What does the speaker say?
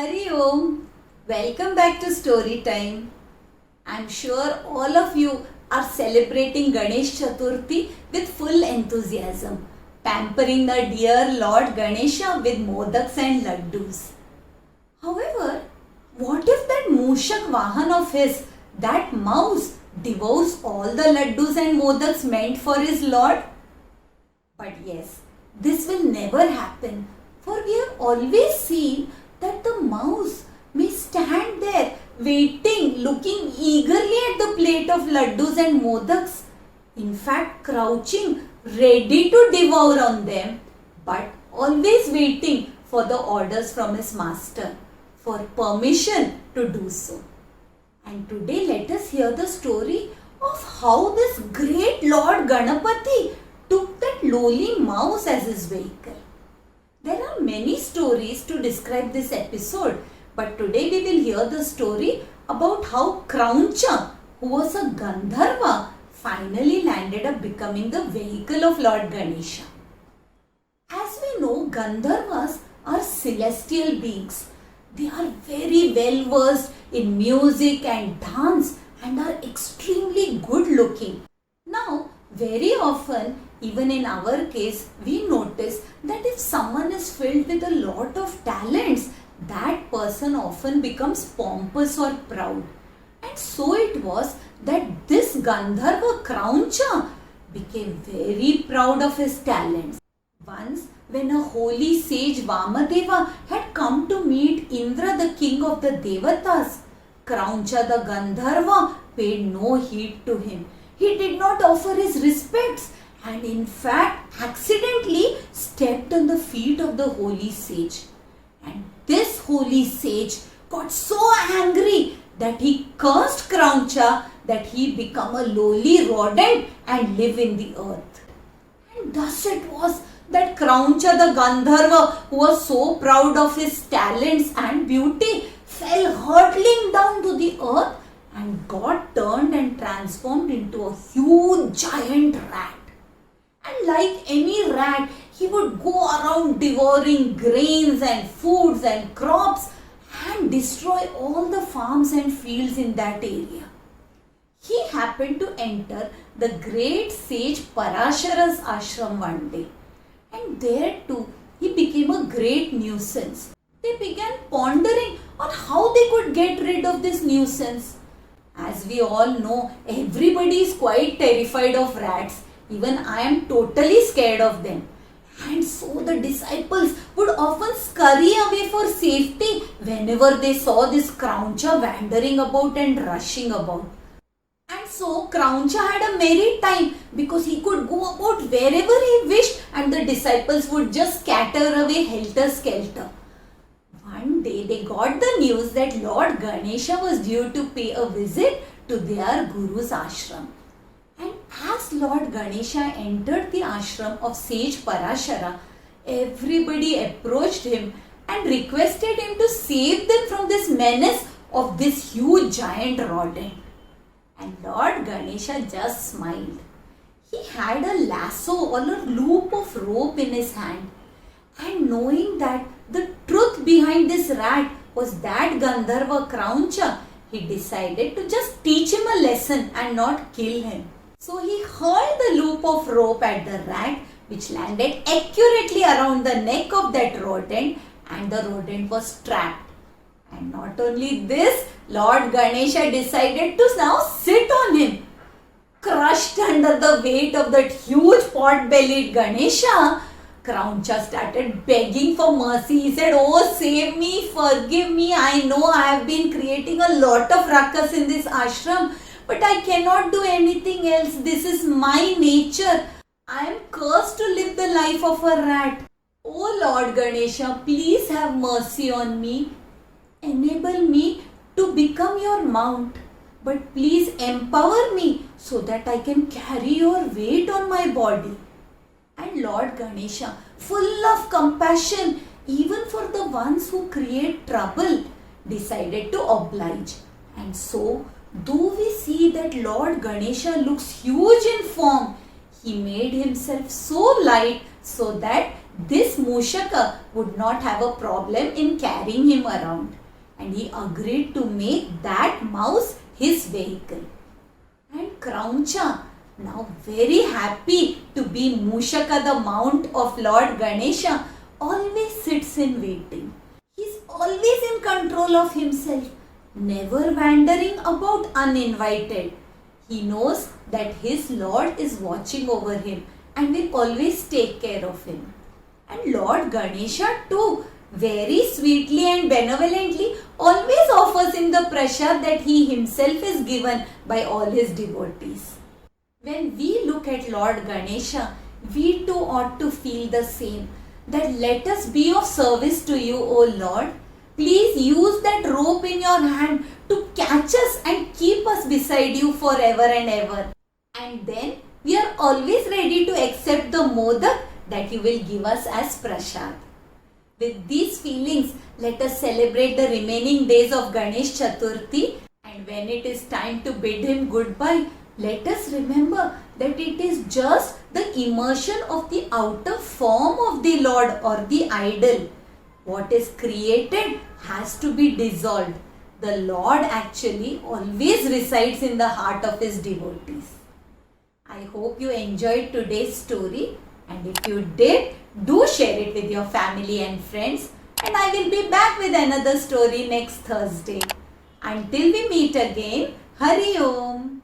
Hari Om, welcome back to Story Time. I'm sure all of you are celebrating Ganesh Chaturthi with full enthusiasm, pampering the dear Lord Ganesha with modaks and laddus. However, what if that Mushak Vahan of his, that mouse, devours all the laddus and modaks meant for his Lord? But yes, this will never happen, for we have always seen that the mouse may stand there waiting, looking eagerly at the plate of laddus and modaks, in fact crouching, ready to devour on them, but always waiting for the orders from his master, for permission to do so. And today let us hear the story of how this great Lord Ganapati took that lowly mouse as his vehicle. There are many stories to describe this episode, but today we will hear the story about how Krauncha, who was a Gandharva, finally landed up becoming the vehicle of Lord Ganesha. As we know, Gandharvas are celestial beings. They are very well versed in music and dance and are extremely good looking. Now, very often, even in our case, we notice that if someone is filled with a lot of talents, that person often becomes pompous or proud. And so it was that this Gandharva Krauncha became very proud of his talents. Once, when a holy sage Vamadeva had come to meet Indra, the king of the Devatas, Krauncha the Gandharva paid no heed to him. He did not offer his respects and in fact accidentally stepped on the feet of the holy sage. And this holy sage got so angry that he cursed Krauncha that he become a lowly rodent and live in the earth. And thus it was that Krauncha the Gandharva, who was so proud of his talents and beauty, fell hurtling down to the earth and got turned and transformed into a huge giant rat. And like any rat, he would go around devouring grains and foods and crops and destroy all the farms and fields in that area. He happened to enter the great sage Parashara's ashram one day. And there too, he became a great nuisance. They began pondering on how they could get rid of this nuisance. As we all know, everybody is quite terrified of rats. Even I am totally scared of them. And so the disciples would often scurry away for safety whenever they saw this Krauncha wandering about and rushing about. And so Krauncha had a merry time because he could go about wherever he wished and the disciples would just scatter away helter-skelter. One day they got the news that Lord Ganesha was due to pay a visit to their Guru's ashram. And as Lord Ganesha entered the ashram of sage Parashara, everybody approached him and requested him to save them from this menace of this huge giant rodent. And Lord Ganesha just smiled. He had a lasso or a loop of rope in his hand. And knowing that the truth behind this rat was that Gandharva Krauncha, he decided to just teach him a lesson and not kill him. So he hurled the loop of rope at the rat, which landed accurately around the neck of that rodent, and the rodent was trapped. And not only this, Lord Ganesha decided to now sit on him. Crushed under the weight of that huge pot-bellied Ganesha, Krauncha started begging for mercy. He said, "Oh, save me, forgive me. I know I have been creating a lot of ruckus in this ashram, but I cannot do anything else. This is my nature. I am cursed to live the life of a rat. Oh Lord Ganesha, please have mercy on me. Enable me to become your mount. But please empower me so that I can carry your weight on my body." And Lord Ganesha, full of compassion even for the ones who create trouble, decided to oblige. And so, though we see that Lord Ganesha looks huge in form, he made himself so light so that this Mushaka would not have a problem in carrying him around, and he agreed to make that mouse his vehicle. And Krauncha, now very happy to be Mushaka, the mount of Lord Ganesha, always sits in waiting. He's always in control of himself, never wandering about uninvited. He knows that his Lord is watching over him and will always take care of him. And Lord Ganesha too, very sweetly and benevolently, always offers him the prasad that he himself is given by all his devotees. When we look at Lord Ganesha, we too ought to feel the same, that let us be of service to you, O Lord. Please use that rope in your hand to catch us and keep us beside you forever and ever. And then we are always ready to accept the modak that you will give us as prasad. With these feelings, let us celebrate the remaining days of Ganesh Chaturthi, and when it is time to bid him goodbye, let us remember that it is just the immersion of the outer form of the Lord or the idol. What is created has to be dissolved. The Lord actually always resides in the heart of his devotees. I hope you enjoyed today's story, and if you did, do share it with your family and friends, and I will be back with another story next Thursday. Until we meet again, Hari Om.